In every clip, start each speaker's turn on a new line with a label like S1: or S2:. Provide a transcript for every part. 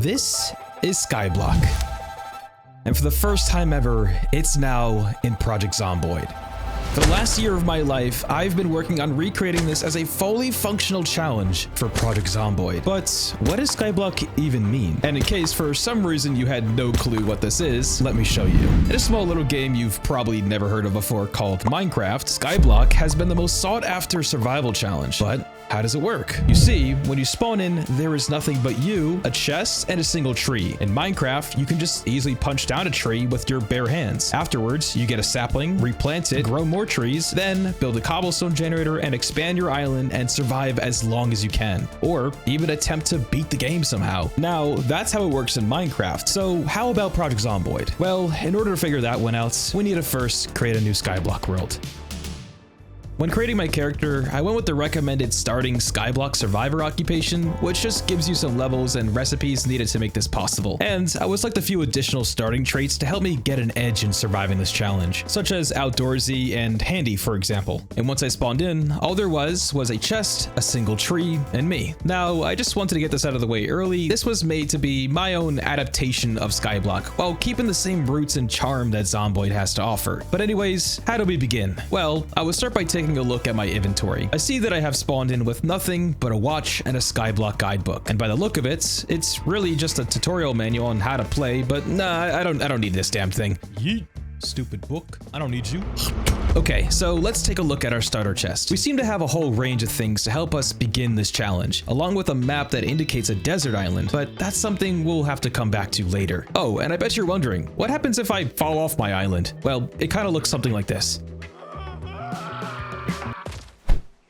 S1: This is Skyblock. And for the first time ever, it's now in Project Zomboid. For the last year of my life, I've been working on recreating this as a fully functional challenge for Project Zomboid. But what does Skyblock even mean? And in case for some reason you had no clue what this is, let me show you. In a small little game you've probably never heard of before called Minecraft, Skyblock has been the most sought after survival challenge. But how does it work? You see, when you spawn in, there is nothing but you, a chest, and a single tree. In Minecraft, you can just easily punch down a tree with your bare hands. Afterwards, you get a sapling, replant it, grow more trees, then build a cobblestone generator and expand your island and survive as long as you can. Or even attempt to beat the game somehow. Now, that's how it works in Minecraft. So how about Project Zomboid? Well, in order to figure that one out, we need to first create a new Skyblock world. When creating my character, I went with the recommended starting Skyblock survivor occupation, which just gives you some levels and recipes needed to make this possible. And I was like a few additional starting traits to help me get an edge in surviving this challenge, such as outdoorsy and handy, for example. And once I spawned in, all there was a chest, a single tree, and me. Now, I just wanted to get this out of the way early. This was made to be my own adaptation of Skyblock, while keeping the same roots and charm that Zomboid has to offer. But anyways, how do we begin? Well, I would start by taking a look at my inventory. I see that I have spawned in with nothing but a watch and a Skyblock guidebook. And by the look of it, it's really just a tutorial manual on how to play, but nah, I don't need this damn thing. Yeet. Stupid book. I don't need you. Okay, so let's take a look at our starter chest. We seem to have a whole range of things to help us begin this challenge, along with a map that indicates a desert island, but that's something we'll have to come back to later. Oh, and I bet you're wondering, what happens if I fall off my island? Well, it kind of looks something like this.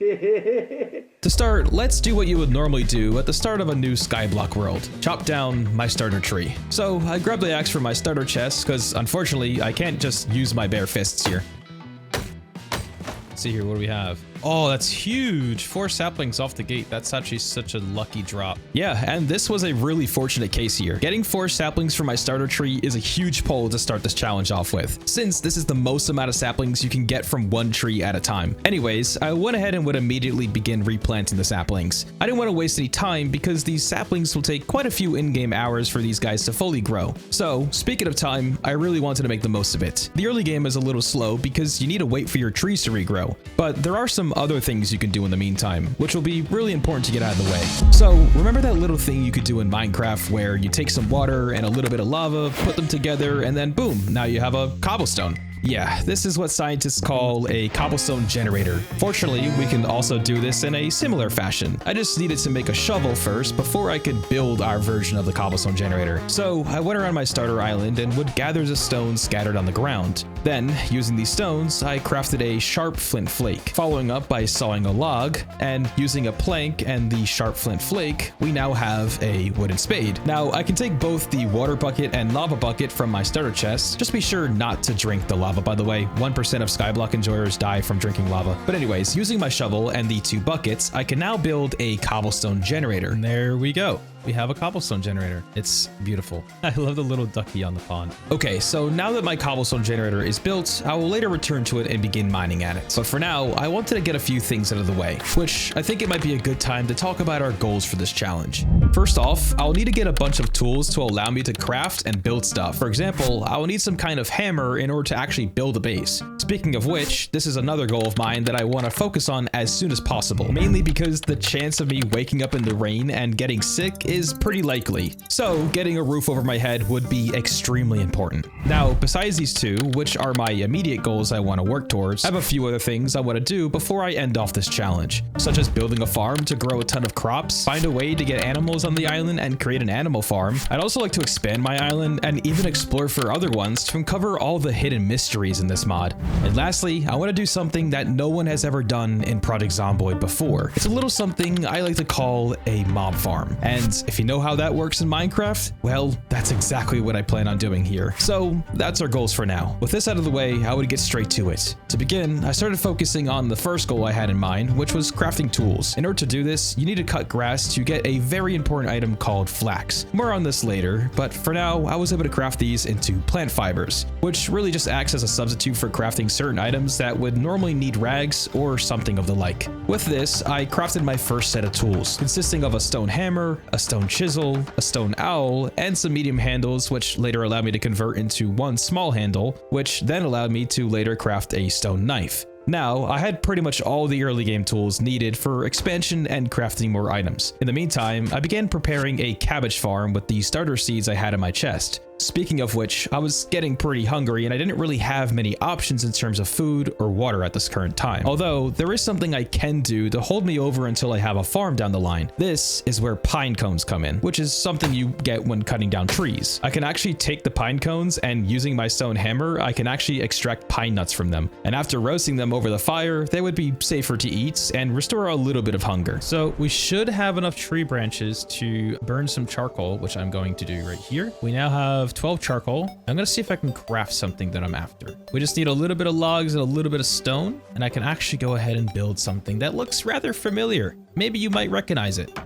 S1: To start, let's do what you would normally do at the start of a new Skyblock world. Chop down my starter tree. So I grabbed the axe from my starter chest because unfortunately I can't just use my bare fists here. Let's see here, what do we have? Oh, that's huge. 4 saplings off the gate. That's actually such a lucky drop. Yeah, and this was a really fortunate case here. Getting 4 saplings from my starter tree is a huge pull to start this challenge off with, since this is the most amount of saplings you can get from one tree at a time. Anyways, I went ahead and would immediately begin replanting the saplings. I didn't want to waste any time because these saplings will take quite a few in-game hours for these guys to fully grow. So, speaking of time, I really wanted to make the most of it. The early game is a little slow because you need to wait for your trees to regrow, but there are some other things you can do in the meantime, which will be really important to get out of the way. So remember that little thing you could do in Minecraft where you take some water and a little bit of lava, put them together, and then boom, now you have a cobblestone. Yeah, this is what scientists call a cobblestone generator. Fortunately, we can also do this in a similar fashion. I just needed to make a shovel first before I could build our version of the cobblestone generator. So I went around my starter island and would gather the stones scattered on the ground. Then, using these stones, I crafted a sharp flint flake, following up by sawing a log, and using a plank and the sharp flint flake, we now have a wooden spade. Now, I can take both the water bucket and lava bucket from my starter chest. Just be sure not to drink the lava, by the way. 1% of Skyblock enjoyers die from drinking lava. But anyways, using my shovel and the 2 buckets, I can now build a cobblestone generator. And there we go. We have a cobblestone generator. It's beautiful. I love the little ducky on the pond. Okay, so now that my cobblestone generator is built, I will later return to it and begin mining at it. But for now, I wanted to get a few things out of the way, which I think it might be a good time to talk about our goals for this challenge. First off, I'll need to get a bunch of tools to allow me to craft and build stuff. For example, I will need some kind of hammer in order to actually build a base. Speaking of which, this is another goal of mine that I want to focus on as soon as possible, mainly because the chance of me waking up in the rain and getting sick is pretty likely. So getting a roof over my head would be extremely important. Now, besides these two, which are my immediate goals I want to work towards, I have a few other things I want to do before I end off this challenge, such as building a farm to grow a ton of crops, find a way to get animals on the island and create an animal farm. I'd also like to expand my island and even explore for other ones to uncover all the hidden mysteries in this mod. And lastly, I want to do something that no one has ever done in Project Zomboid before. It's a little something I like to call a mob farm. And if you know how that works in Minecraft, well, that's exactly what I plan on doing here. So that's our goals for now. With this out of the way, I would get straight to it. To begin, I started focusing on the first goal I had in mind, which was crafting tools. In order to do this, you need to cut grass to get a very important item called flax. More on this later, but for now, I was able to craft these into plant fibers, which really just acts as a substitute for crafting certain items that would normally need rags or something of the like. With this, I crafted my first set of tools, consisting of a stone hammer, a stone stone chisel, a stone owl, and some medium handles, which later allowed me to convert into one small handle, which then allowed me to later craft a stone knife. Now, I had pretty much all the early game tools needed for expansion and crafting more items. In the meantime, I began preparing a cabbage farm with the starter seeds I had in my chest. Speaking of which, I was getting pretty hungry and I didn't really have many options in terms of food or water at this current time. Although, there is something I can do to hold me over until I have a farm down the line. This is where pine cones come in, which is something you get when cutting down trees. I can actually take the pine cones and using my stone hammer, I can actually extract pine nuts from them. And after roasting them over the fire, they would be safer to eat and restore a little bit of hunger. So we should have enough tree branches to burn some charcoal, which I'm going to do right here. We now have 12 charcoal. I'm gonna see if I can craft something that I'm after. We just need a little bit of logs and a little bit of stone, and I can actually go ahead and build something that looks rather familiar. Maybe you might recognize it.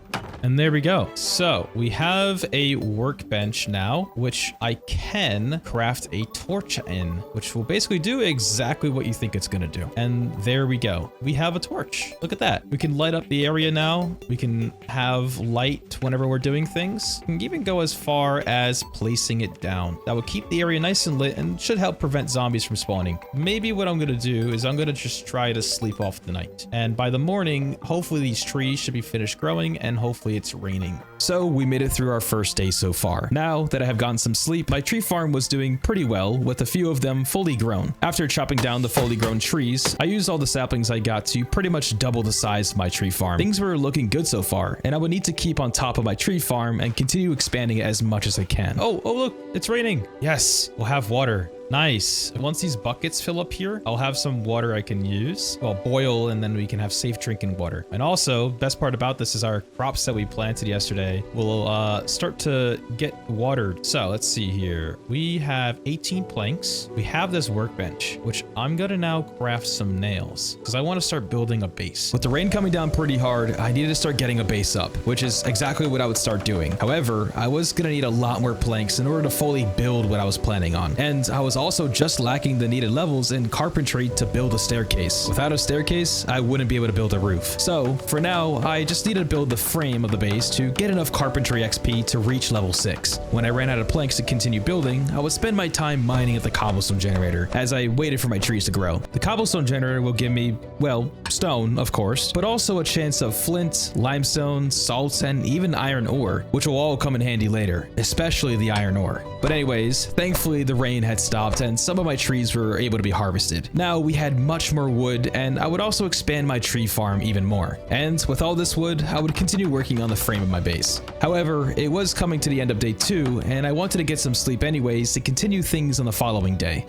S1: And there we go. So we have a workbench now, which I can craft a torch in, which will basically do exactly what you think it's gonna do. And there we go. We have a torch. Look at that. We can light up the area now. We can have light whenever we're doing things. We can even go as far as placing it down. That will keep the area nice and lit and should help prevent zombies from spawning. Maybe what I'm gonna do is I'm gonna just try to sleep off the night. And by the morning, hopefully these trees should be finished growing and hopefully it's raining. So we made it through our first day so far. Now that I have gotten some sleep, my tree farm was doing pretty well with a few of them fully grown. After chopping down the fully grown trees, I used all the saplings I got to pretty much double the size of my tree farm. Things were looking good so far, and I would need to keep on top of my tree farm and continue expanding it as much as I can. Oh look, it's raining. Yes, we'll have water. Nice. Once these buckets fill up here, I'll have some water I can use. Well, boil, and then we can have safe drinking water. And also, best part about this is our crops that we planted yesterday will start to get watered. So let's see here. We have 18 planks. We have this workbench, which I'm gonna now craft some nails because I want to start building a base. With the rain coming down pretty hard, I needed to start getting a base up, which is exactly what I would start doing. However, I was gonna need a lot more planks in order to fully build what I was planning on. And I was also just lacking the needed levels in carpentry to build a staircase. Without a staircase, I wouldn't be able to build a roof. So for now, I just needed to build the frame of the base to get enough carpentry XP to reach level 6. When I ran out of planks to continue building, I would spend my time mining at the cobblestone generator as I waited for my trees to grow. The cobblestone generator will give me, well, stone, of course, but also a chance of flint, limestone, salts, and even iron ore, which will all come in handy later, especially the iron ore. But anyways, thankfully the rain had stopped and some of my trees were able to be harvested. Now we had much more wood, and I would also expand my tree farm even more. And with all this wood, I would continue working on the frame of my base. However, it was coming to the end of day 2, and I wanted to get some sleep anyways to continue things on the following day.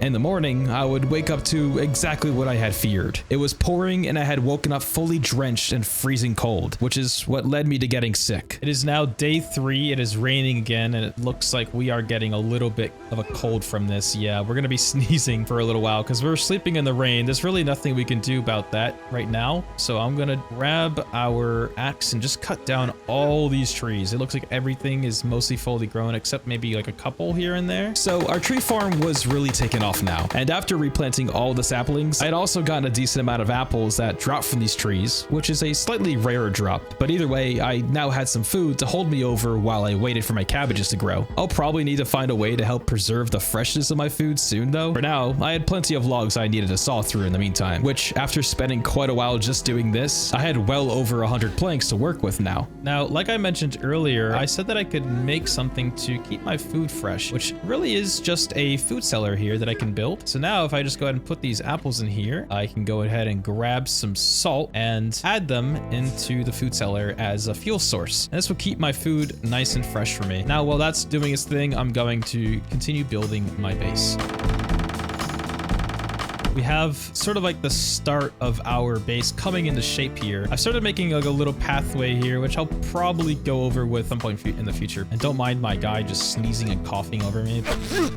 S1: In the morning, I would wake up to exactly what I had feared. It was pouring and I had woken up fully drenched and freezing cold, which is what led me to getting sick. It is now day 3, it is raining again, and it looks like we are getting a little bit of a cold from this. Yeah, we're gonna be sneezing for a little while because we're sleeping in the rain. There's really nothing we can do about that right now. So I'm gonna grab our axe and just cut down all these trees. It looks like everything is mostly fully grown except maybe like a couple here and there. So our tree farm was really taken off now. And after replanting all the saplings, I had also gotten a decent amount of apples that dropped from these trees, which is a slightly rarer drop. But either way, I now had some food to hold me over while I waited for my cabbages to grow. I'll probably need to find a way to help preserve the freshness of my food soon though. For now, I had plenty of logs I needed to saw through in the meantime, which after spending quite a while just doing this, I had well over 100 planks to work with now. Now, like I mentioned earlier, I said that I could make something to keep my food fresh, which really is just a food cellar here that I can build. So now if I just go ahead and put these apples in here, I can go ahead and grab some salt and add them into the food cellar as a fuel source. And this will keep my food nice and fresh for me. Now, while that's doing its thing, I'm going to continue building my base. We have sort of like the start of our base coming into shape here. I started making like a little pathway here, which I'll probably go over with some point in the future. And don't mind my guy just sneezing and coughing over me.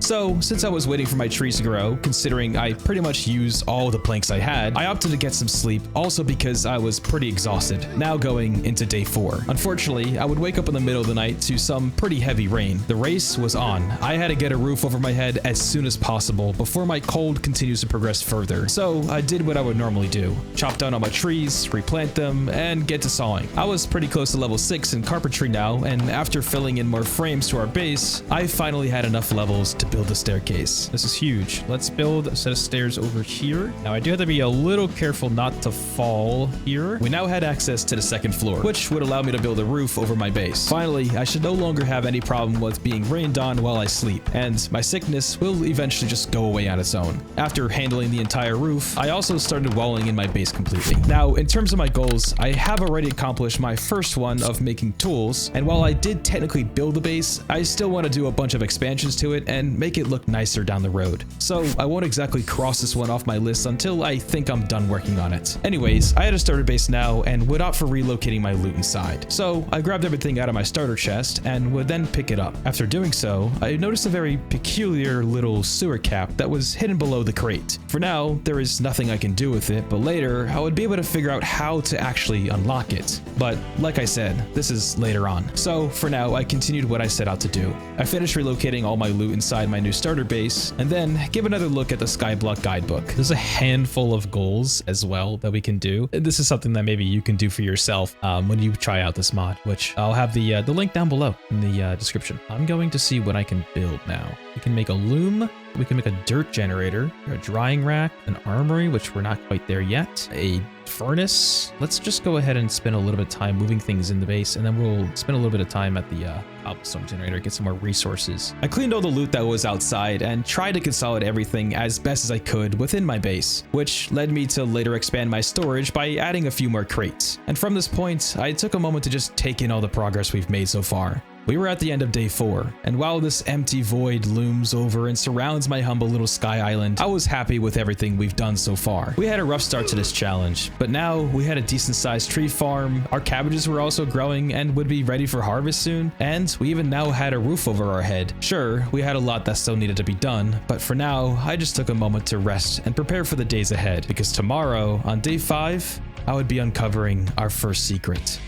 S1: So since I was waiting for my trees to grow, considering I pretty much used all the planks I had, I opted to get some sleep, also because I was pretty exhausted. Now going into day 4. Unfortunately, I would wake up in the middle of the night to some pretty heavy rain. The race was on. I had to get a roof over my head as soon as possible before my cold continues to progress further. So I did what I would normally do. Chop down all my trees, replant them, and get to sawing. I was pretty close to level 6 in carpentry now, and after filling in more frames to our base, I finally had enough levels to build a staircase. This is huge. Let's build a set of stairs over here. Now I do have to be a little careful not to fall here. We now had access to the second floor, which would allow me to build a roof over my base. Finally, I should no longer have any problem with being rained on while I sleep, and my sickness will eventually just go away on its own. After handling the entire roof, I also started walling in my base completely. Now, in terms of my goals, I have already accomplished my first one of making tools, and while I did technically build the base, I still want to do a bunch of expansions to it and make it look nicer down the road. So I won't exactly cross this one off my list until I think I'm done working on it. Anyways, I had a starter base now and would opt for relocating my loot inside. So I grabbed everything out of my starter chest and would then pick it up. After doing so, I noticed a very peculiar little sewer cap that was hidden below the crate. For now, there is nothing I can do with it, but later I would be able to figure out how to actually unlock it. But like I said, this is later on. So for now, I continued what I set out to do. I finished relocating all my loot inside my new starter base, and then give another look at the Skyblock guidebook. There's a handful of goals as well that we can do. This is something that maybe you can do for yourself when you try out this mod, which I'll have the link down below in the description. I'm going to see what I can build now. We can make a loom. We can make a dirt generator, a drying rack, an armory, which we're not quite there yet, a furnace. Let's just go ahead and spend a little bit of time moving things in the base, and then we'll spend a little bit of time at the cobblestone generator, get some more resources. I cleaned all the loot that was outside and tried to consolidate everything as best as I could within my base, which led me to later expand my storage by adding a few more crates. And from this point, I took a moment to just take in all the progress we've made so far. We were at the end of day 4, and while this empty void looms over and surrounds my humble little sky island, I was happy with everything we've done so far. We had a rough start to this challenge, but now we had a decent sized tree farm, our cabbages were also growing and would be ready for harvest soon, and we even now had a roof over our head. Sure, we had a lot that still needed to be done, but for now, I just took a moment to rest and prepare for the days ahead, because tomorrow, on day 5, I would be uncovering our first secret.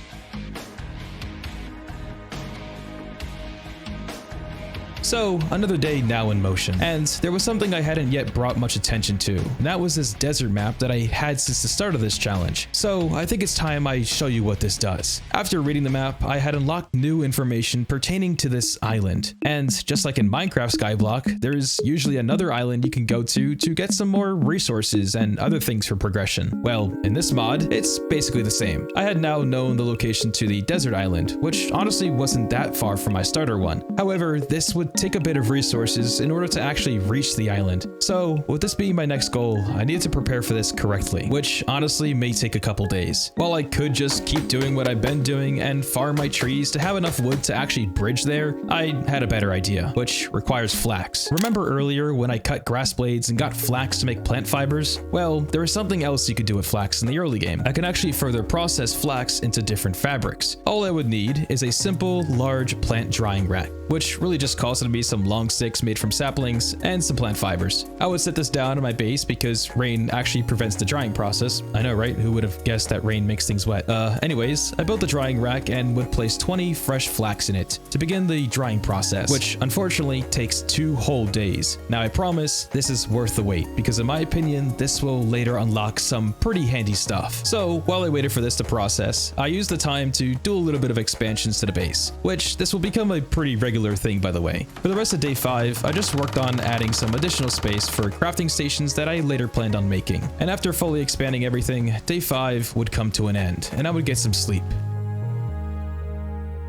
S1: So, another day now in motion, and there was something I hadn't yet brought much attention to, and that was this desert map that I had since the start of this challenge. So, I think it's time I show you what this does. After reading the map, I had unlocked new information pertaining to this island, and just like in Minecraft Skyblock, there's usually another island you can go to get some more resources and other things for progression. Well, in this mod, it's basically the same. I had now known the location to the desert island, which honestly wasn't that far from my starter one. However, this would take a bit of resources in order to actually reach the island. So with this being my next goal, I need to prepare for this correctly, which honestly may take a couple days. While I could just keep doing what I've been doing and farm my trees to have enough wood to actually bridge there, I had a better idea, which requires flax. Remember earlier when I cut grass blades and got flax to make plant fibers? Well, there is something else you could do with flax in the early game. I can actually further process flax into different fabrics. All I would need is a simple, large plant drying rack, which really just calls to be some long sticks made from saplings and some plant fibers. I would set this down on my base because rain actually prevents the drying process. I know, right? Who would have guessed that rain makes things wet? Anyways, I built the drying rack and would place 20 fresh flax in it to begin the drying process, which unfortunately takes 2 whole days. Now I promise this is worth the wait because in my opinion, this will later unlock some pretty handy stuff. So while I waited for this to process, I used the time to do a little bit of expansions to the base, which this will become a pretty regular thing by the way. For the rest of day 5, I just worked on adding some additional space for crafting stations that I later planned on making. And after fully expanding everything, day 5 would come to an end, and I would get some sleep.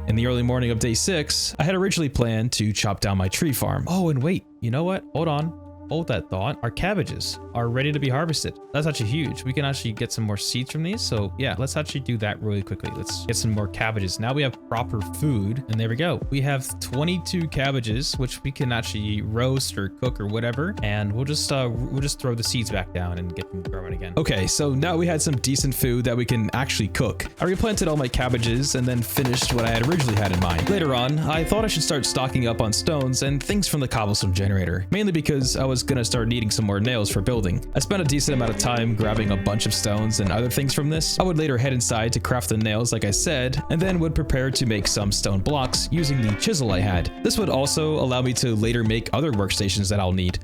S1: In the early morning of day 6, I had originally planned to chop down my tree farm. Oh, and wait, you know what? Hold on. Hold that thought. Our cabbages are ready to be harvested. That's actually huge. We can actually get some more seeds from these. So yeah, let's actually do that really quickly. Let's get some more cabbages. Now we have proper food, and there we go. We have 22 cabbages, which we can actually roast or cook or whatever. And we'll just throw the seeds back down and get them growing again. Okay, so now we had some decent food that we can actually cook. I replanted all my cabbages and then finished what I had originally had in mind. Later on, I thought I should start stocking up on stones and things from the cobblestone generator, mainly because I was gonna start needing some more nails for building. I spent a decent amount of time grabbing a bunch of stones and other things from this. I would later head inside to craft the nails like I said, and then would prepare to make some stone blocks using the chisel I had. This would also allow me to later make other workstations that I'll need.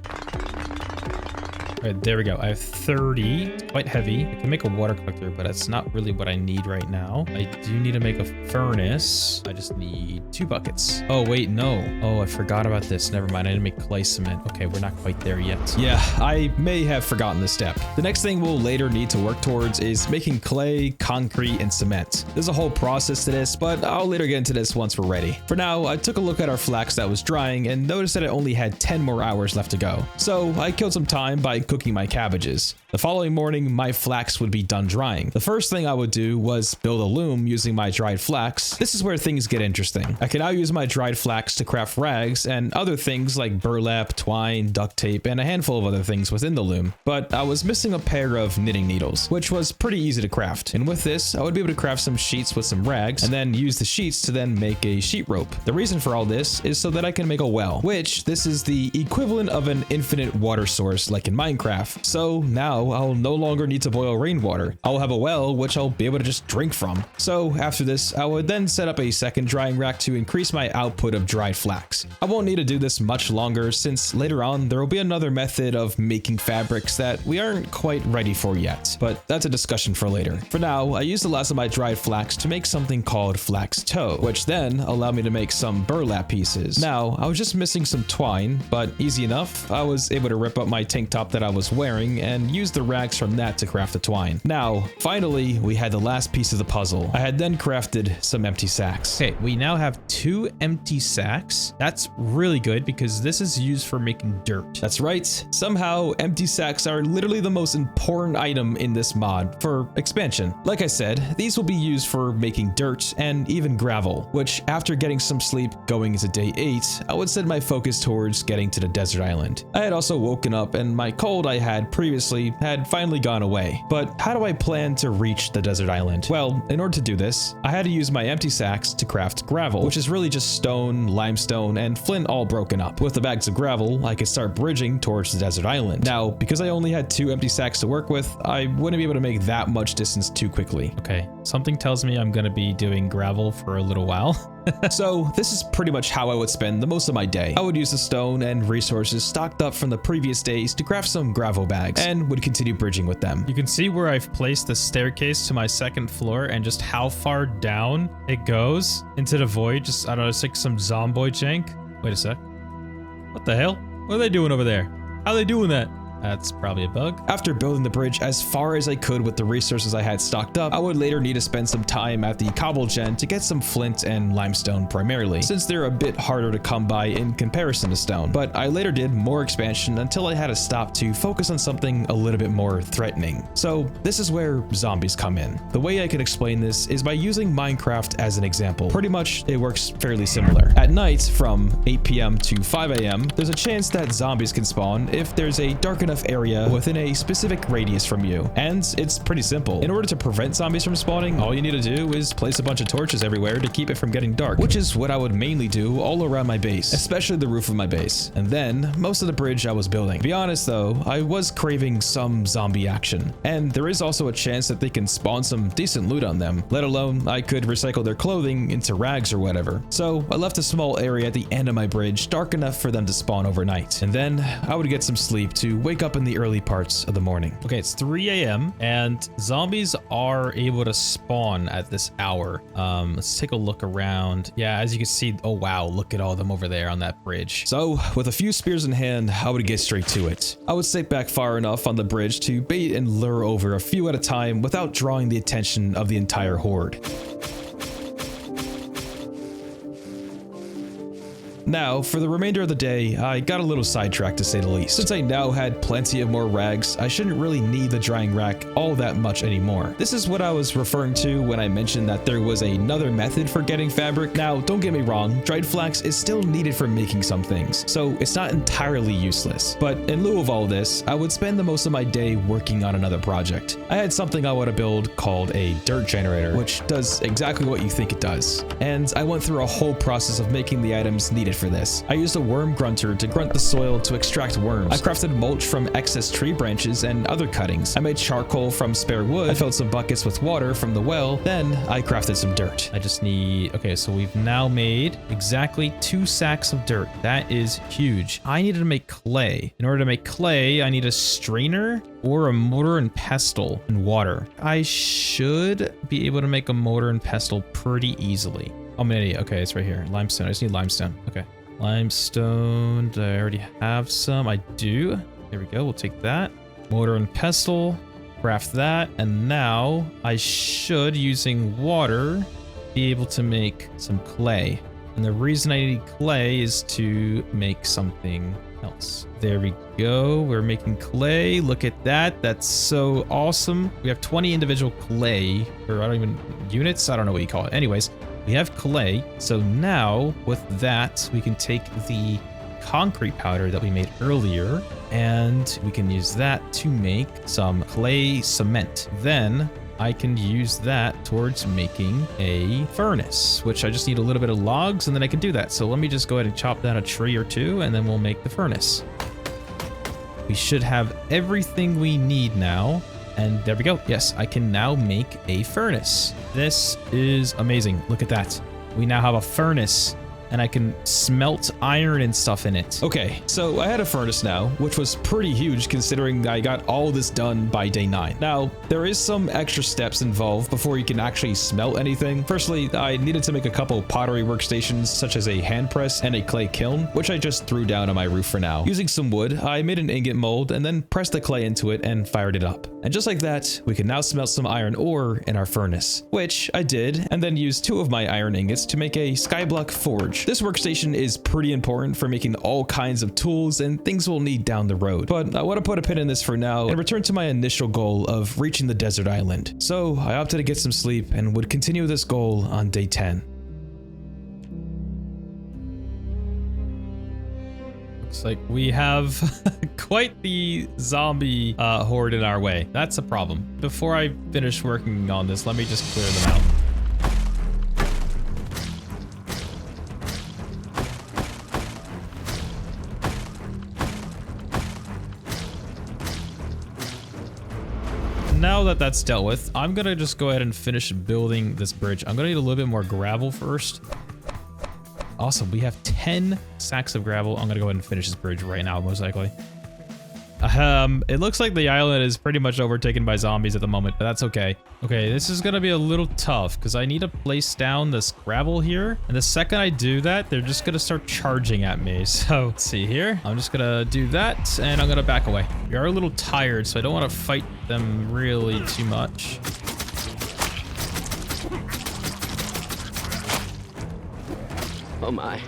S1: right, there we go. I have 30. It's quite heavy. I can make a water collector, but that's not really what I need right now. I do need to make a furnace. I just need 2 buckets. Oh, wait, no. Oh, I forgot about this. Never mind. I didn't make clay cement. Okay, we're not quite there yet. Yeah, I may have forgotten this step. The next thing we'll later need to work towards is making clay, concrete, and cement. There's a whole process to this, but I'll later get into this once we're ready. For now, I took a look at our flax that was drying and noticed that it only had 10 more hours left to go. So I killed some time by cooking my cabbages. The following morning, my flax would be done drying. The first thing I would do was build a loom using my dried flax. This is where things get interesting. I can now use my dried flax to craft rags and other things like burlap, twine, duct tape, and a handful of other things within the loom. But I was missing a pair of knitting needles, which was pretty easy to craft. And with this, I would be able to craft some sheets with some rags and then use the sheets to then make a sheet rope. The reason for all this is so that I can make a well, which this is the equivalent of an infinite water source like in Minecraft. So now I'll no longer need to boil rainwater. I'll have a well which I'll be able to just drink from. So after this, I would then set up a second drying rack to increase my output of dried flax. I won't need to do this much longer since later on there will be another method of making fabrics that we aren't quite ready for yet, but that's a discussion for later. For now, I used the last of my dried flax to make something called flax tow, which then allowed me to make some burlap pieces. Now, I was just missing some twine, but easy enough. I was able to rip up my tank top that I was wearing and use the rags from that to craft the twine. Now, finally, we had the last piece of the puzzle. I had then crafted some empty sacks. Okay, we now have 2 empty sacks. That's really good because this is used for making dirt. That's right. Somehow, empty sacks are literally the most important item in this mod for expansion. Like I said, these will be used for making dirt and even gravel, which after getting some sleep going into day 8, I would set my focus towards getting to the desert island. I had also woken up and my cold I had previously had finally gone away. But how do I plan to reach the desert island? Well, in order to do this, I had to use my empty sacks to craft gravel, which is really just stone, limestone, and flint all broken up. With the bags of gravel, I could start bridging towards the desert island. Now, because I only had 2 empty sacks to work with, I wouldn't be able to make that much distance too quickly. Okay, something tells me I'm gonna be doing gravel for a little while. So this is pretty much how I would spend the most of my day. I would use the stone and resources stocked up from the previous days to craft some gravel bags and would continue bridging with them. You can see where I've placed the staircase to my 2nd floor and just how far down it goes into the void. Just, I don't know, it's like some zomboid jank. Wait a sec. What the hell? What are they doing over there? How are they doing that? That's probably a bug. After building the bridge as far as I could with the resources I had stocked up, I would later need to spend some time at the cobble gen to get some flint and limestone primarily, since they're a bit harder to come by in comparison to stone. But I later did more expansion until I had to stop to focus on something a little bit more threatening. So this is where zombies come in. The way I can explain this is by using Minecraft as an example. Pretty much it works fairly similar. At night from 8 p.m. to 5 a.m., there's a chance that zombies can spawn if there's a dark enough area within a specific radius from you. And it's pretty simple. In order to prevent zombies from spawning, all you need to do is place a bunch of torches everywhere to keep it from getting dark, which is what I would mainly do all around my base, especially the roof of my base, and then most of the bridge I was building. To be honest though, I was craving some zombie action, and there is also a chance that they can spawn some decent loot on them, let alone I could recycle their clothing into rags or whatever. So I left a small area at the end of my bridge dark enough for them to spawn overnight, and then I would get some sleep to wake up in the early parts of the morning. Okay, it's 3 a.m. and zombies are able to spawn at this hour. Let's take a look around. Yeah, as you can see, oh wow, look at all of them over there on that bridge. So with a few spears in hand, I would get straight to it. I would stay back far enough on the bridge to bait and lure over a few at a time without drawing the attention of the entire horde. Now, for the remainder of the day, I got a little sidetracked to say the least. Since I now had plenty of more rags, I shouldn't really need the drying rack all that much anymore. This is what I was referring to when I mentioned that there was another method for getting fabric. Now, don't get me wrong, dried flax is still needed for making some things, so it's not entirely useless. But in lieu of all this, I would spend the most of my day working on another project. I had something I want to build called a dirt generator, which does exactly what you think it does. And I went through a whole process of making the items needed excited for this. I used a worm grunter to grunt the soil to extract worms. I crafted mulch from excess tree branches and other cuttings. I made charcoal from spare wood. I filled some buckets with water from the well. Then I crafted some dirt. I just need, okay, so we've now made exactly 2 sacks of dirt. That is huge. I needed to make clay. In order to make clay, I need a strainer or a mortar and pestle and water. I should be able to make a mortar and pestle pretty easily. I'm an idiot. Okay, it's right here. Limestone. I just need limestone. Okay. Limestone. Do I already have some? I do. There we go. We'll take that. Mortar and pestle. Craft that. And now I should, using water, be able to make some clay. And the reason I need clay is to make something else. There we go. We're making clay. Look at that. That's so awesome. We have 20 individual clay, or I don't even, units? I don't know what you call it. Anyways, we have clay. So now with that, we can take the concrete powder that we made earlier and we can use that to make some clay cement. Then I can use that towards making a furnace, which I just need a little bit of logs and then I can do that. So let me just go ahead and chop down a tree or two and then we'll make the furnace. We should have everything we need now. And there we go. Yes, I can now make a furnace. This is amazing. Look at that. We now have a furnace and I can smelt iron and stuff in it. Okay, so I had a furnace now, which was pretty huge considering I got all this done by day 9. Now, there is some extra steps involved before you can actually smelt anything. Firstly, I needed to make a couple pottery workstations, such as a hand press and a clay kiln, which I just threw down on my roof for now. Using some wood, I made an ingot mold and then pressed the clay into it and fired it up. And just like that, we can now smelt some iron ore in our furnace, which I did, and then used 2 of my iron ingots to make a skyblock forge. This workstation is pretty important for making all kinds of tools and things we'll need down the road. But I want to put a pin in this for now and return to my initial goal of reaching the desert island. So I opted to get some sleep and would continue this goal on day 10. Looks like we have quite the zombie horde in our way. That's a problem. Before I finish working on this, let me just clear them out. Now that that's dealt with, I'm gonna just go ahead and finish building this bridge. I'm gonna need a little bit more gravel first. Awesome, we have 10 sacks of gravel. I'm gonna go ahead and finish this bridge right now, most likely. It looks like the island is pretty much overtaken by zombies at the moment, but that's okay. Okay, this is gonna be a little tough because I need to place down this gravel here. And the second I do that, they're just gonna start charging at me. So let's see here. I'm just gonna do that and I'm gonna back away. We are a little tired, so I don't want to fight them really too much.
S2: Oh my.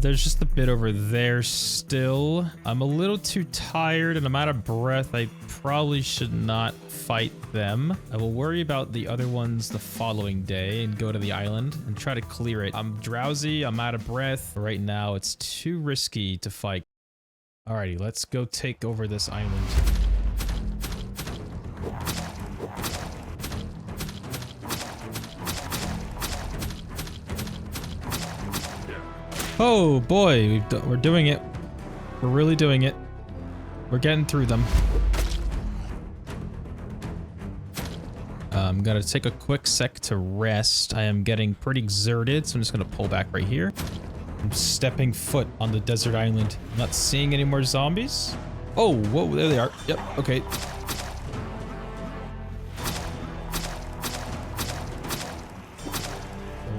S1: There's just a bit over there still. I'm a little too tired and I'm out of breath. I probably should not fight them. I will worry about the other ones the following day and go to the island and try to clear it. I'm drowsy, I'm out of breath. Right now, it's too risky to fight. Alrighty, let's go take over this island. Oh boy, we're doing it. We're really doing it. We're getting through them. I'm gonna take a quick sec to rest. I am getting pretty exerted, so I'm just gonna pull back right here. I'm stepping foot on the desert island. I'm not seeing any more zombies. Oh, whoa, there they are. Yep, okay.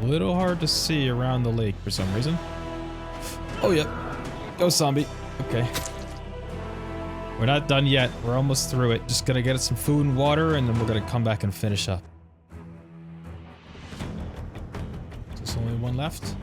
S1: A little hard to see around the lake for some reason. Oh, yep. Go, zombie. Okay. We're not done yet. We're almost through it. Just gonna get some food and water, and then we're gonna come back and finish up. There's only one left.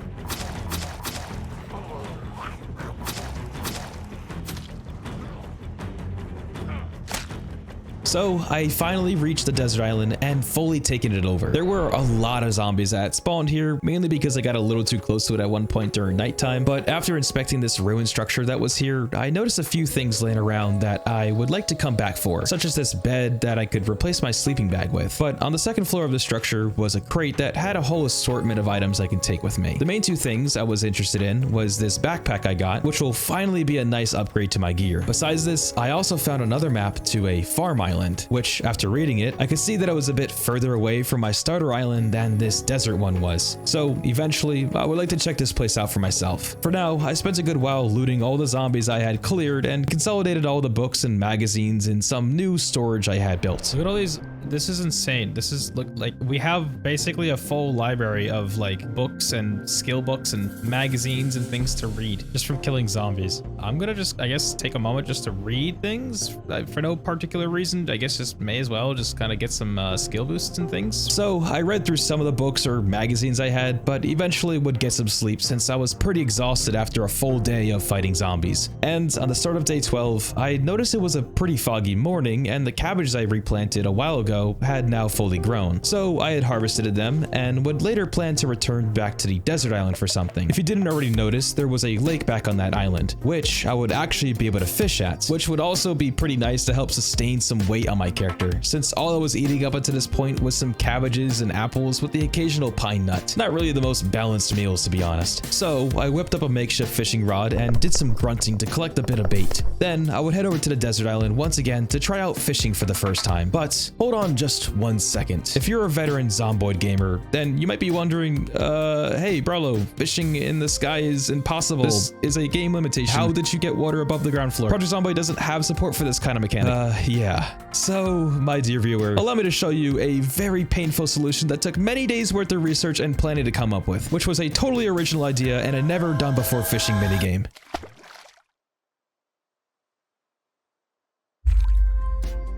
S1: So I finally reached the desert island and fully taken it over. There were a lot of zombies that spawned here, mainly because I got a little too close to it at one point during nighttime, but after inspecting this ruined structure that was here, I noticed a few things laying around that I would like to come back for, such as this bed that I could replace my sleeping bag with. But on the second floor of the structure was a crate that had a whole assortment of items I could take with me. The main two things I was interested in was this backpack I got, which will finally be a nice upgrade to my gear. Besides this, I also found another map to a farm island, which after reading it, I could see that it was a bit further away from my starter island than this desert one was. So eventually, I would like to check this place out for myself. For now, I spent a good while looting all the zombies I had cleared and consolidated all the books and magazines in some new storage I had built.
S3: Look at all these. This is insane. This is look like we have basically a full library of like books and skill books and magazines and things to read just from killing zombies. I'm gonna just, I guess, take a moment just to read things for no particular reason. I guess just may as well just kind of get some skill boosts and things.
S1: So I read through some of the books or magazines I had, but eventually would get some sleep since I was pretty exhausted after a full day of fighting zombies. And on the start of day 12, I noticed it was a pretty foggy morning and the cabbages I replanted a while ago had now fully grown. So I had harvested them and would later plan to return back to the desert island for something. If you didn't already notice, there was a lake back on that island, which I would actually be able to fish at, which would also be pretty nice to help sustain some weight on my character, since all I was eating up until this point was some cabbages and apples with the occasional pine nut. Not really the most balanced meals, to be honest. So I whipped up a makeshift fishing rod and did some grunting to collect a bit of bait. Then I would head over to the desert island once again to try out fishing for the first time. But hold on just 1 second. If you're a veteran Zomboid gamer, then you might be wondering, hey Brollow, fishing in the sky is impossible. This is a game limitation. How did you get water above the ground floor? Project Zomboid doesn't have support for this kind of mechanic. Yeah. So, my dear viewer, allow me to show you a very painful solution that took many days worth of research and planning to come up with, which was a totally original idea and a never done before fishing minigame.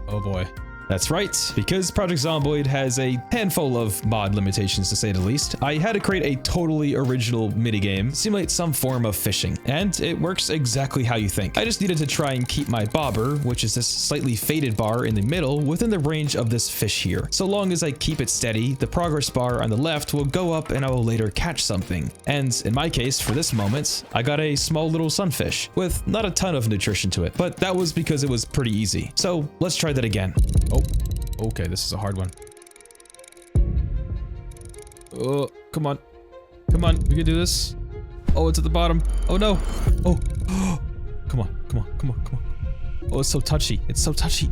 S3: Oh boy.
S1: That's right, because Project Zomboid has a handful of mod limitations to say the least. I had to create a totally original minigame to simulate some form of fishing, and it works exactly how you think. I just needed to try and keep my bobber, which is this slightly faded bar in the middle, within the range of this fish here. So long as I keep it steady, the progress bar on the left will go up and I will later catch something. And in my case, for this moment, I got a small little sunfish with not a ton of nutrition to it, but that was because it was pretty easy. So let's try that again.
S3: Oh, okay, this is a hard one. Oh, come on. Come on, we can do this. Oh, it's at the bottom. Oh no. Oh, come on, come on, come on, come on. Oh, it's so touchy. It's so touchy.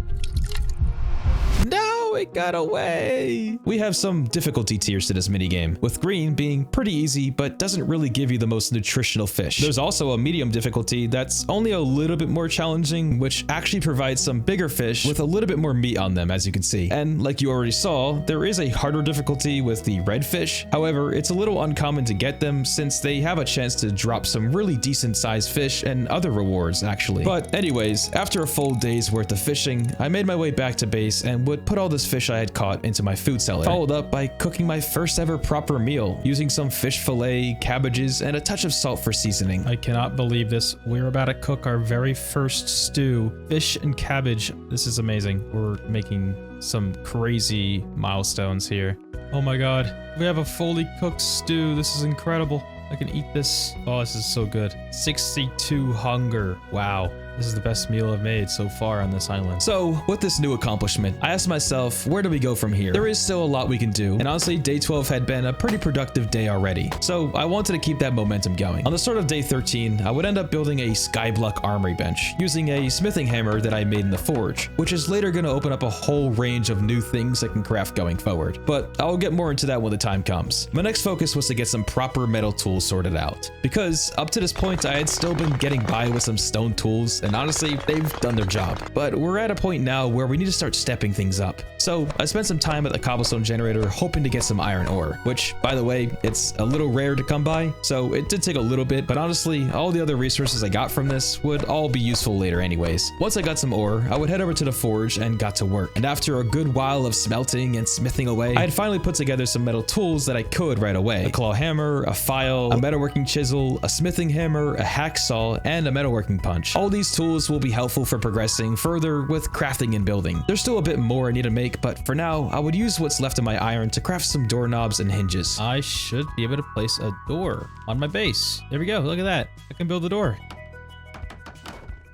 S1: No, it got away. We have some difficulty tiers to this minigame, with green being pretty easy but doesn't really give you the most nutritional fish. There's also a medium difficulty that's only a little bit more challenging, which actually provides some bigger fish with a little bit more meat on them, as you can see. And like you already saw, there is a harder difficulty with the red fish. However, it's a little uncommon to get them since they have a chance to drop some really decent sized fish and other rewards actually. But anyways, after a full day's worth of fishing, I made my way back to base and would put all this fish I had caught into my food cellar, followed up by cooking my first ever proper meal using some fish fillet, cabbages, and a touch of salt for seasoning.
S3: I cannot believe this. We're about to cook our very first stew. Fish and cabbage. This is amazing. We're making some crazy milestones here. Oh my god. We have a fully cooked stew. This is incredible. I can eat this. Oh, this is so good. 62 hunger. Wow. This is the best meal I've made so far on this island.
S1: So, with this new accomplishment, I asked myself, where do we go from here? There is still a lot we can do, and honestly, day 12 had been a pretty productive day already, so I wanted to keep that momentum going. On the start of day 13, I would end up building a Skyblock armory bench, using a smithing hammer that I made in the forge, which is later going to open up a whole range of new things I can craft going forward, but I'll get more into that when the time comes. My next focus was to get some proper metal tools sorted out, because up to this point, I had still been getting by with some stone tools, and honestly, they've done their job. But we're at a point now where we need to start stepping things up. So I spent some time at the cobblestone generator hoping to get some iron ore, which, by the way, it's a little rare to come by, so it did take a little bit, but honestly, all the other resources I got from this would all be useful later anyways. Once I got some ore, I would head over to the forge and got to work. And after a good while of smelting and smithing away, I had finally put together some metal tools that I could right away. A claw hammer, a file, a metalworking chisel, a smithing hammer, a hacksaw, and a metalworking punch. All these These tools will be helpful for progressing further with crafting and building. There's still a bit more I need to make, but for now, I would use what's left of my iron to craft some doorknobs and hinges.
S3: I should be able to place a door on my base. There we go. Look at that. I can build a door.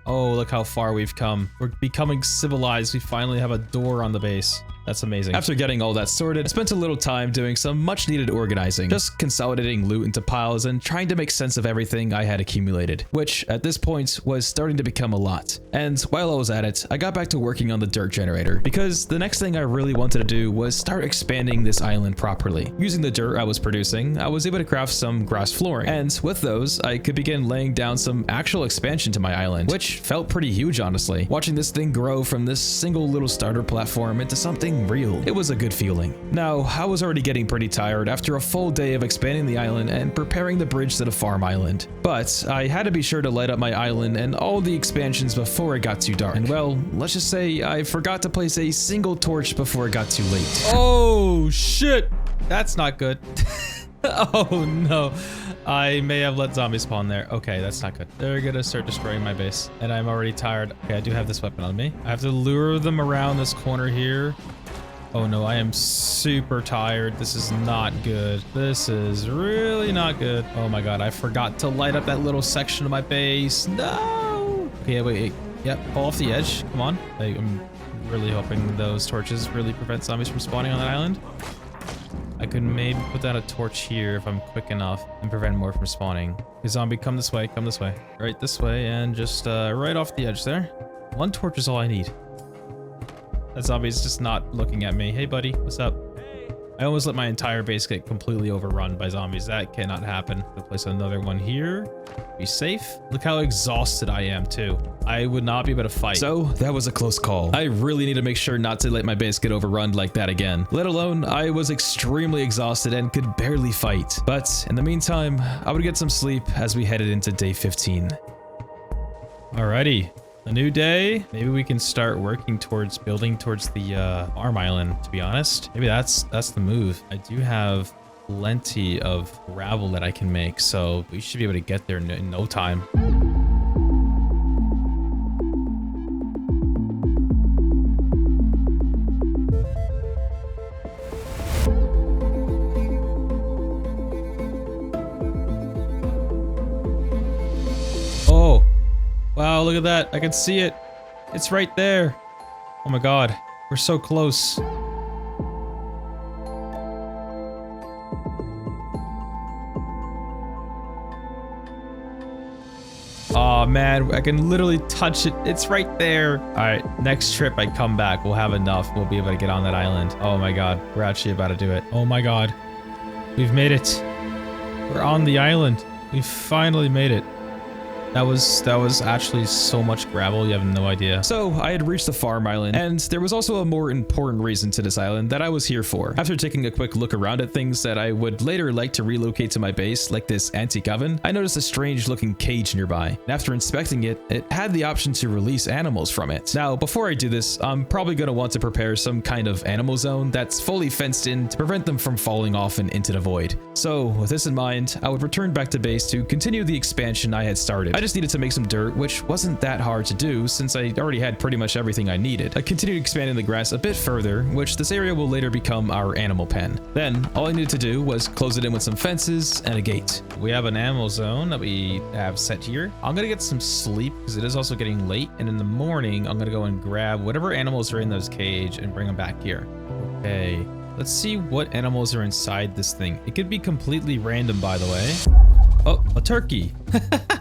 S3: Oh, look how far we've come. We're becoming civilized. We finally have a door on the base. That's amazing. After getting all that sorted, I spent a little time doing some much needed organizing, just consolidating loot into piles and trying to make sense of everything I had accumulated, which at this point was starting to become a lot. And while I was at it, I got back to working on the dirt generator, because the next thing I really wanted to do was start expanding this island properly. Using the dirt I was producing, I was able to craft some grass flooring, and with those, I could begin laying down some actual expansion to my island, which felt pretty huge honestly. Watching this thing grow from this single little starter platform into something real. It was a good feeling. Now, I was already getting pretty tired after a full day of expanding the island and preparing the bridge to the farm island. But I had to be sure to light up my island and all the expansions before it got too dark. And well, let's just say I forgot to place a single torch before it got too late. Oh shit! That's not good. Oh no. I may have let zombies spawn there. Okay, that's not good. They're gonna start destroying my base, and I'm already tired. Okay, I do have this weapon on me. I have to lure them around this corner here. Oh no, I am super tired. This is not good. This is really not good. Oh my god, I forgot to light up that little section of my base. No! Okay, wait. Yep, pull off the edge. Come on. I'm really hoping those torches really prevent zombies from spawning on that island. I could maybe put down a torch here if I'm quick enough and prevent more from spawning. Okay, zombie, come this way, come this way. Right this way, and just right off the edge there. One torch is all I need. That zombie's just not looking at me. Hey buddy, what's up? I almost let my entire base get completely overrun by zombies. That cannot happen. I'll place another one here. Be safe. Look how exhausted I am too. I would not be able to fight.
S1: So that was a close call. I really need to make sure not to let my base get overrun like that again. Let alone, I was extremely exhausted and could barely fight. But in the meantime, I would get some sleep as we headed into day 15.
S3: Alrighty. A new day. Maybe we can start working towards building towards the farm island, to be honest. Maybe that's the move. I do have plenty of gravel that I can make, so we should be able to get there in no time. Oh. Wow, look at that. I can see it. It's right there. Oh my god. We're so close. Oh man, I can literally touch it. It's right there. All right, next trip I come back, we'll have enough. We'll be able to get on that island. Oh my god, we're actually about to do it. Oh my god. We've made it. We're on the island. We finally made it. That was actually so much gravel, you have no idea.
S1: So I had reached the farm island, and there was also a more important reason to this island that I was here for. After taking a quick look around at things that I would later like to relocate to my base, like this antique oven, I noticed a strange looking cage nearby. And after inspecting it, it had the option to release animals from it. Now, before I do this, I'm probably going to want to prepare some kind of animal zone that's fully fenced in to prevent them from falling off and into the void. So with this in mind, I would return back to base to continue the expansion I had started. I just needed to make some dirt, which wasn't that hard to do since I already had pretty much everything I needed. I continued expanding the grass a bit further, which this area will later become our animal pen. Then all I needed to do was close it in with some fences and a gate.
S3: We have an animal zone that we have set here. I'm gonna get some sleep because it is also getting late, and in the morning I'm gonna go and grab whatever animals are in those cage and bring them back here. Okay, let's see what animals are inside this thing. It could be completely random, by the way. Oh, a turkey.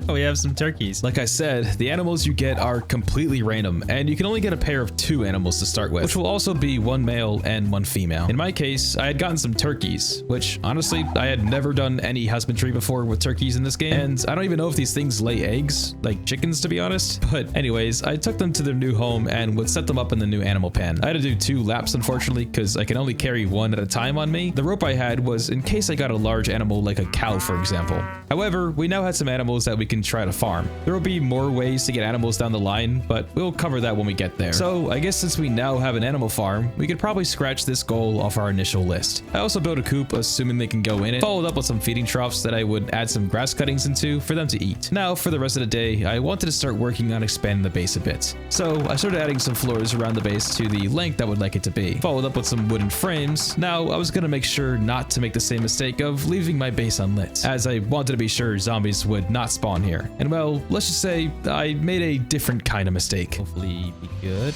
S3: We have some turkeys.
S1: Like I said, the animals you get are completely random, and you can only get a pair of 2 animals to start with, which will also be 1 male and 1 female. In my case, I had gotten some turkeys, which honestly, I had never done any husbandry before with turkeys in this game, and I don't even know if these things lay eggs, like chickens to be honest. But anyways, I took them to their new home and would set them up in the new animal pen. I had to do 2 laps unfortunately, because I can only carry 1 at a time on me. The rope I had was in case I got a large animal like a cow, for example. I However, we now had some animals that we can try to farm. There will be more ways to get animals down the line, but we'll cover that when we get there. So I guess since we now have an animal farm, we could probably scratch this goal off our initial list. I also built a coop, assuming they can go in it, followed up with some feeding troughs that I would add some grass cuttings into for them to eat. Now, for the rest of the day, I wanted to start working on expanding the base a bit. So I started adding some floors around the base to the length I would like it to be, followed up with some wooden frames. Now, I was gonna make sure not to make the same mistake of leaving my base unlit, as I wanted to be sure zombies would not spawn here. And well, let's just say I made a different kind of mistake.
S3: Hopefully be good.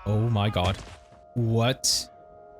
S3: Oh my god. What?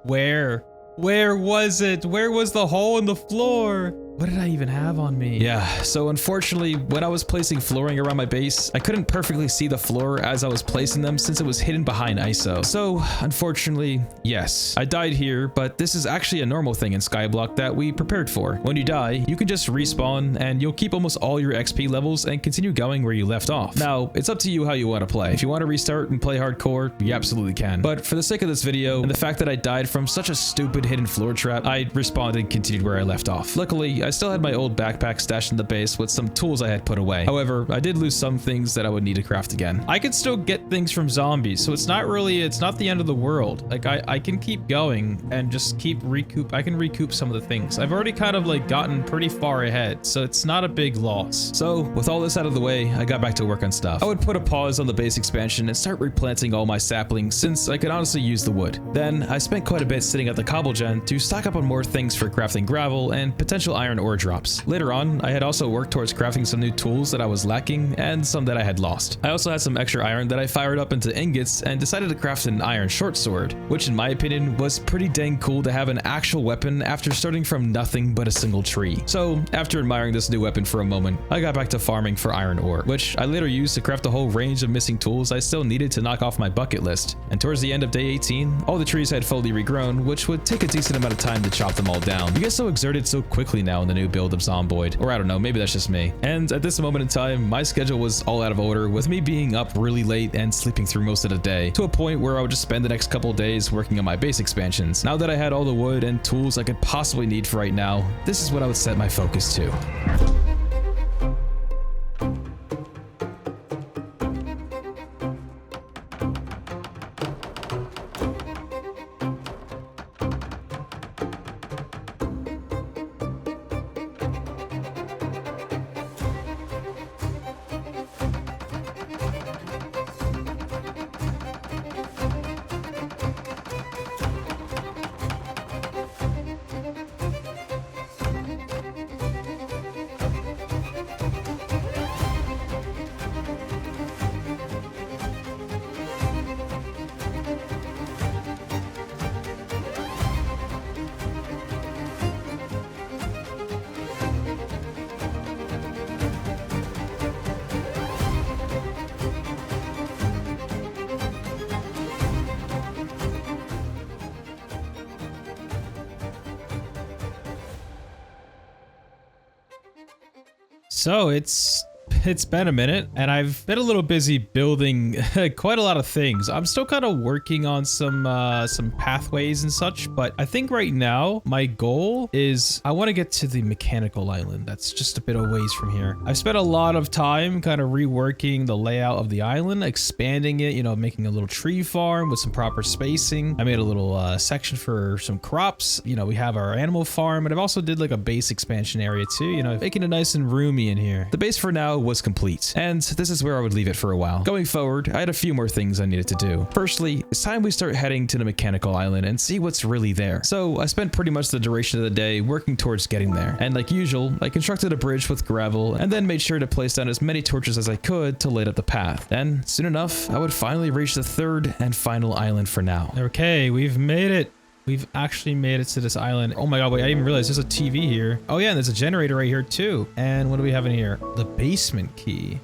S3: Where was it? Where was the hole in the floor? What did I even have on me?
S1: Yeah, so unfortunately, when I was placing flooring around my base, I couldn't perfectly see the floor as I was placing them since it was hidden behind ISO. So, unfortunately, yes, I died here, but this is actually a normal thing in Skyblock that we prepared for. When you die, you can just respawn and you'll keep almost all your XP levels and continue going where you left off. Now, it's up to you how you want to play. If you want to restart and play hardcore, you absolutely can. But for the sake of this video, and the fact that I died from such a stupid hidden floor trap, I respawned and continued where I left off. Luckily, I still had my old backpack stashed in the base with some tools I had put away. However, I did lose some things that I would need to craft again.
S3: I could still get things from zombies, so it's not the end of the world. Like I can keep going and just I can recoup some of the things. I've already kind of like gotten pretty far ahead, so it's not a big loss.
S1: So with all this out of the way, I got back to work on stuff. I would put a pause on the base expansion and start replanting all my saplings since I could honestly use the wood. Then I spent quite a bit sitting at the cobble gen to stock up on more things for crafting gravel and potential iron ore drops. Later on, I had also worked towards crafting some new tools that I was lacking and some that I had lost. I also had some extra iron that I fired up into ingots and decided to craft an iron short sword, which in my opinion was pretty dang cool to have an actual weapon after starting from nothing but a single tree. So after admiring this new weapon for a moment, I got back to farming for iron ore, which I later used to craft a whole range of missing tools I still needed to knock off my bucket list. And towards the end of day 18, all the trees had fully regrown, which would take a decent amount of time to chop them all down. You get so exerted so quickly now in the new build of Zomboid, or I don't know, maybe that's just me. And at this moment in time, my schedule was all out of order, with me being up really late and sleeping through most of the day, to a point where I would just spend the next couple of days working on my base expansions. Now that I had all the wood and tools I could possibly need for right now, this is what I would set my focus to.
S3: So it's been a minute and I've been a little busy building quite a lot of things. I'm still kind of working on some pathways and such, but I think right now my goal is I want to get to the mechanical island. That's just a bit of ways from here. I've spent a lot of time kind of reworking the layout of the island, expanding it, you know, making a little tree farm with some proper spacing. I made a little section for some crops. You know, we have our animal farm, and I've also did like a base expansion area too, you know, making it nice and roomy in here. The base for now was complete, and this is where I would leave it for a while. Going forward, I had a few more things I needed to do. Firstly, it's time we start heading to the mechanical island and see what's really there. So I spent pretty much the duration of the day working towards getting there, and like usual, I constructed a bridge with gravel and then made sure to place down as many torches as I could to light up the path. Then, soon enough, I would finally reach the third and final island for now. Okay, we've made it. We've actually made it to this island. Oh my god, wait, I didn't even realize there's a TV here. Oh yeah, and there's a generator right here too. And what do we have in here? The basement key.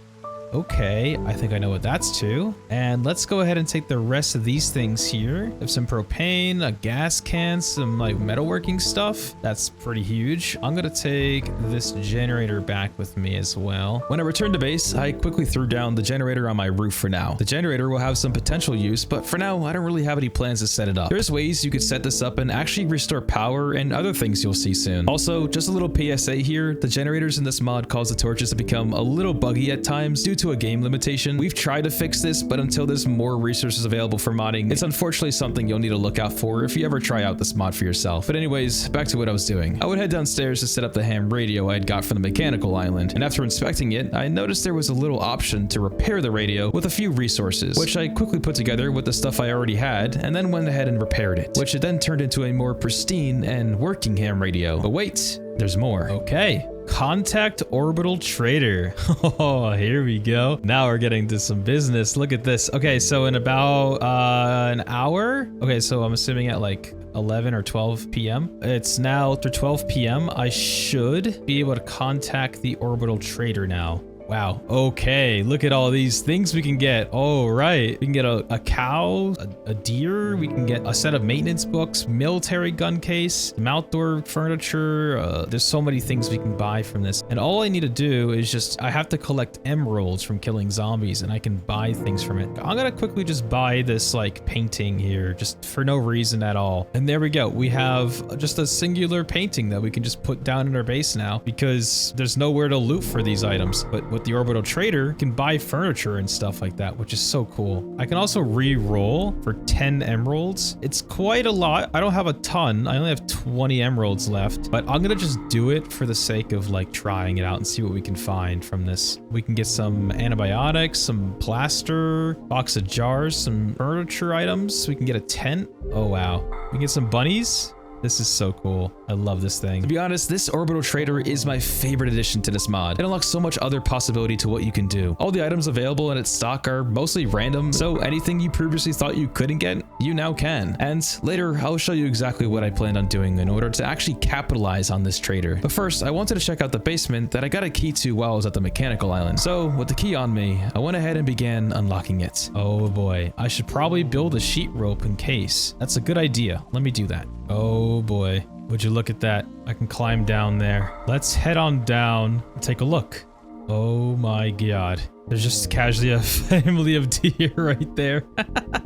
S3: Okay, I think I know what that's to. And let's go ahead and take the rest of these things here. Have some propane, a gas can, some like metalworking stuff. That's pretty huge. I'm gonna take this generator back with me as well. When I returned to base, I quickly threw down the generator on my roof for now. The generator will have some potential use, but for now, I don't really have any plans to set it up. There's ways you could set this up and actually restore power and other things you'll see soon. Also, just a little PSA here, the generators in this mod cause the torches to become a little buggy at times due to a game limitation. We've tried to fix this, but until there's more resources available for modding, it's unfortunately something you'll need to look out for if you ever try out this mod for yourself. But anyways, back to what I was doing. I would head downstairs to set up the ham radio I had got from the mechanical island, and after inspecting it, I noticed there was a little option to repair the radio with a few resources, which I quickly put together with the stuff I already had, and then went ahead and repaired it, which it then turned into a more pristine and working ham radio. But wait, there's more. Okay. Contact orbital trader. Oh, here we go. Now we're getting to some business. Look at this. Okay, so in about an hour. Okay, so I'm assuming at like 11 or 12 p.m. It's now after 12 p.m. I should be able to contact the orbital trader now. Wow. Okay. Look at all these things we can get. Oh, right. We can get a cow, a deer. We can get a set of maintenance books, military gun case, some outdoor furniture. There's so many things we can buy from this. And all I need to do is just, I have to collect emeralds from killing zombies and I can buy things from it. I'm going to quickly just buy this like painting here just for no reason at all. And there we go. We have just a singular painting that we can just put down in our base now because there's nowhere to loot for these items. But with the orbital trader, you can buy furniture and stuff like that, which is so cool. I can also re-roll for 10 emeralds. It's quite a lot. I don't have a ton. I only have 20 emeralds left, but I'm gonna just do it for the sake of like trying it out and see what we can find from this. We can get some antibiotics, some plaster, box of jars, some furniture items. We can get a tent. Oh wow. We can get some bunnies. This is so cool. I love this thing. To be honest, this orbital trader is my favorite addition to this mod. It unlocks so much other possibility to what you can do. All the items available in its stock are mostly random, so anything you previously thought you couldn't get, you now can. And later, I'll show you exactly what I planned on doing in order to actually capitalize on this trader. But first, I wanted to check out the basement that I got a key to while I was at the mechanical island. So with the key on me, I went ahead and began unlocking it. Oh boy, I should probably build a sheet rope in case. That's a good idea. Let me do that. Oh boy, would you look at that? I can climb down there. Let's head on down and take a look. Oh my god. There's just casually a family of deer right there.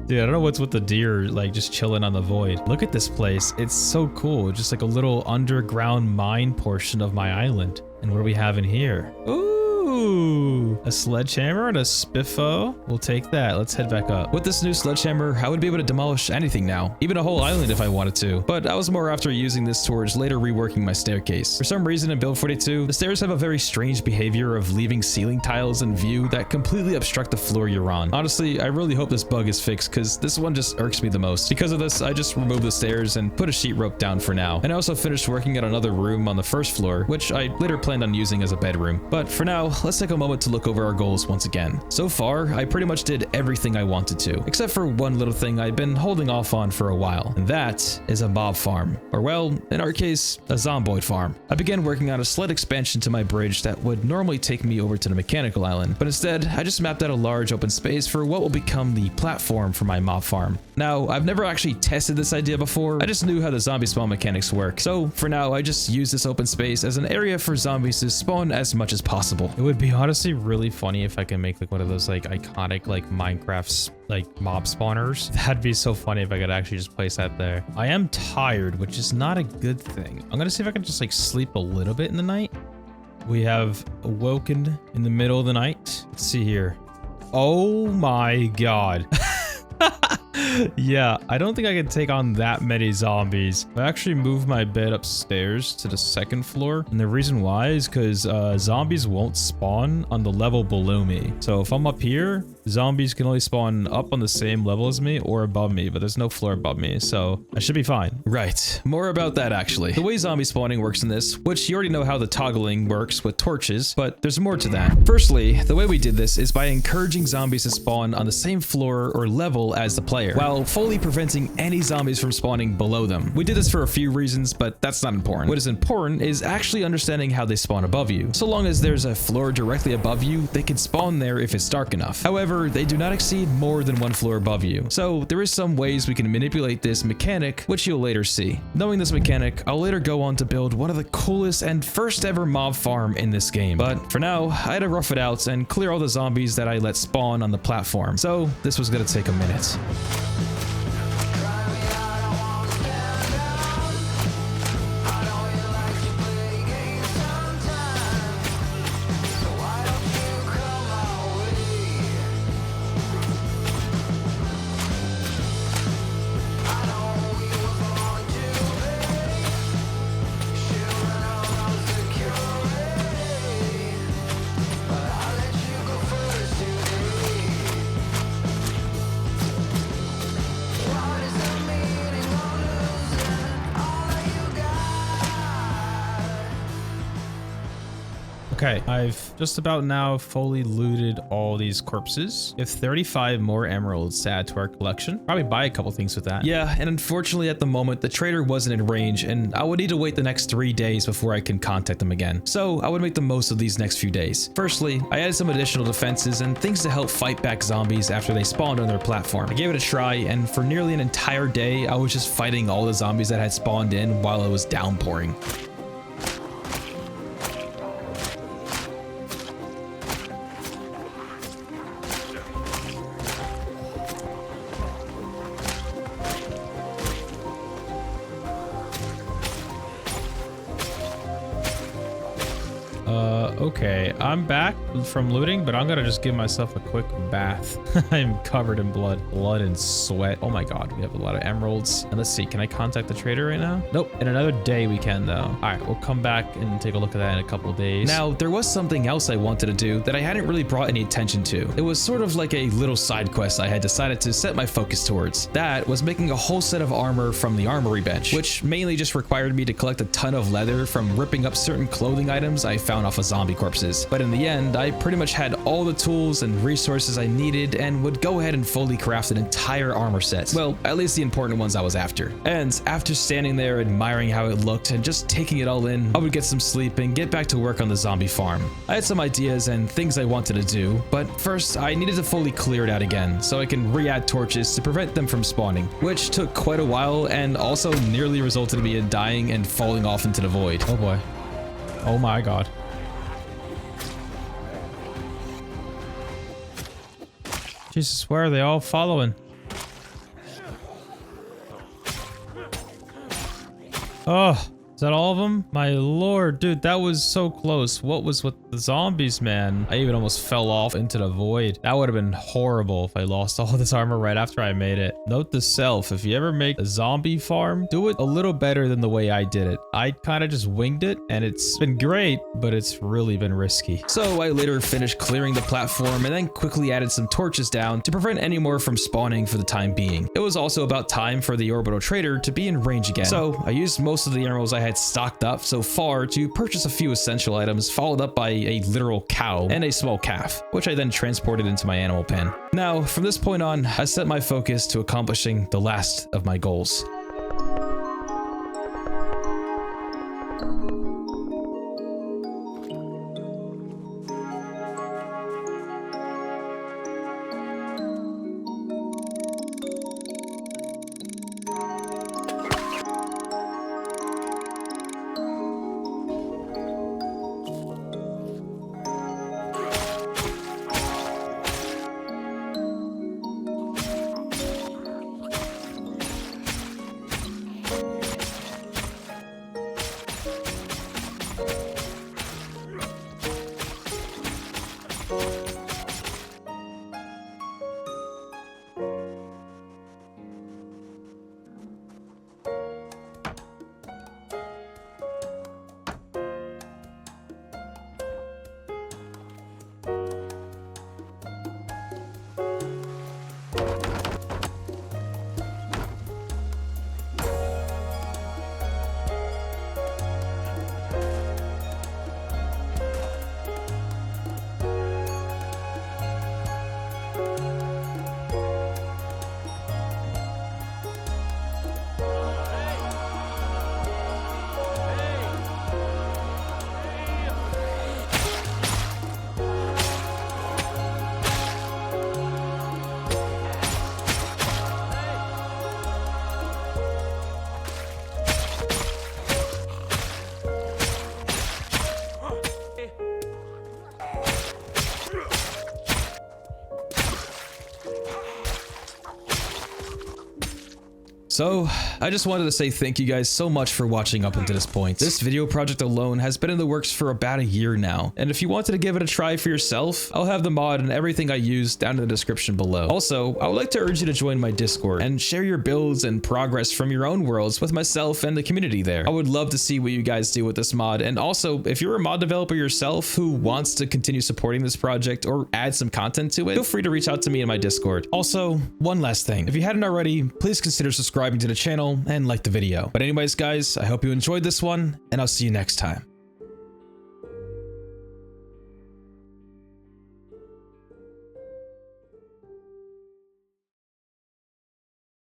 S3: Dude, I don't know what's with the deer, like just chilling on the void. Look at this place. It's so cool. Just like a little underground mine portion of my island. And what do we have in here? Ooh, a sledgehammer and a spiffo. We'll take that. Let's head back up. With this new sledgehammer, I would be able to demolish anything now, even a whole island if I wanted to. But I was more after using this towards later reworking my staircase. For some reason in build 42, the stairs have a very strange behavior of leaving ceiling tiles in view that completely obstruct the floor you're on. Honestly, I really hope this bug is fixed because this one just irks me the most. Because of this, I just removed the stairs and put a sheet rope down for now. And I also finished working at another room on the first floor, which I later planned on using as a bedroom. But for now, let's take a moment to look over our goals once again. So far, I pretty much did everything I wanted to, except for one little thing I've been holding off on for a while, and that is a mob farm, or well, in our case, a zomboid farm. I began working on a slight expansion to my bridge that would normally take me over to the mechanical island, but instead, I just mapped out a large open space for what will become the platform for my mob farm. Now, I've never actually tested this idea before, I just knew how the zombie spawn mechanics work, so for now, I just use this open space as an area for zombies to spawn as much as possible. It would be honestly really funny if I can make like one of those like iconic like Minecraft's like mob spawners. That'd be so funny if I could actually just place that there. I am tired, which is not a good thing. I'm gonna see if I can just like sleep a little bit in the night. We have awoken in the middle of the night. Let's see here. Oh my god. Yeah, I don't think I can take on that many zombies. I actually moved my bed upstairs to the second floor, and the reason why is because zombies won't spawn on the level below me. So if I'm up here, Zombies can only spawn up on the same level as me or above me, but there's no floor above me, so I should be fine.
S1: Right, more about that actually. The way zombie spawning works in this, which you already know how the toggling works with torches, but there's more to that. Firstly, the way we did this is by encouraging zombies to spawn on the same floor or level as the player, while fully preventing any zombies from spawning below them. We did this for a few reasons, but that's not important. What is important is actually understanding how they spawn above you. So long as there's a floor directly above you, they can spawn there if it's dark enough. However, they do not exceed more than one floor above you. So there is some ways we can manipulate this mechanic, which you'll later see. Knowing this mechanic, I'll later go on to build one of the coolest and first ever mob farm in this game. But for now, I had to rough it out and clear all the zombies that I let spawn on the platform. So this was gonna take a minute.
S3: Okay, I've just about now fully looted all these corpses. We have 35 more emeralds to add to our collection. Probably buy a couple things with that.
S1: Yeah, and unfortunately at the moment, the trader wasn't in range and I would need to wait the next 3 days before I can contact them again. So I would make the most of these next few days. Firstly, I added some additional defenses and things to help fight back zombies after they spawned on their platform. I gave it a try and for nearly an entire day, I was just fighting all the zombies that had spawned in while it was downpouring.
S3: Okay, I'm back from looting, but I'm gonna just give myself a quick bath. I'm covered in blood and sweat. Oh my god, we have a lot of emeralds. And let's see, can I contact the trader right now? Nope, in another day we can though. All right, we'll come back and take a look at that in a couple days.
S1: Now, there was something else I wanted to do that I hadn't really brought any attention to. It was sort of like a little side quest I had decided to set my focus towards. That was making a whole set of armor from the armory bench, which mainly just required me to collect a ton of leather from ripping up certain clothing items I found off of zombie corpses. But in the end, I pretty much had all the tools and resources I needed and would go ahead and fully craft an entire armor set. Well, at least the important ones I was after. And after standing there admiring how it looked and just taking it all in, I would get some sleep and get back to work on the zombie farm. I had some ideas and things I wanted to do, but first I needed to fully clear it out again so I can re-add torches to prevent them from spawning, which took quite a while and also nearly resulted in me in dying and falling off into the void.
S3: Oh boy. Oh my god. Jesus, where are they all following? Oh, is that all of them? My lord, dude, that was so close. What was with the zombies, man? I even almost fell off into the void. That would have been horrible if I lost all this armor right after I made it. Note to self, if you ever make a zombie farm, do it a little better than the way I did it. I kind of just winged it and it's been great, but it's really been risky.
S1: So I later finished clearing the platform and then quickly added some torches down to prevent any more from spawning for the time being. It was also about time for the orbital trader to be in range again. So I used most of the emeralds I had stocked up so far to purchase a few essential items, followed up by a literal cow and a small calf, which I then transported into my animal pen. Now, from this point on, I set my focus to accomplishing the last of my goals. So I just wanted to say thank you guys so much for watching up until this point. This video project alone has been in the works for about a year now, and if you wanted to give it a try for yourself, I'll have the mod and everything I use down in the description below. Also, I would like to urge you to join my Discord and share your builds and progress from your own worlds with myself and the community there. I would love to see what you guys do with this mod, and also if you're a mod developer yourself who wants to continue supporting this project or add some content to it, feel free to reach out to me in my Discord. Also, one last thing, if you hadn't already, please consider subscribing to the channel and like the video. But anyways guys, I hope you enjoyed this one, and I'll see you next time.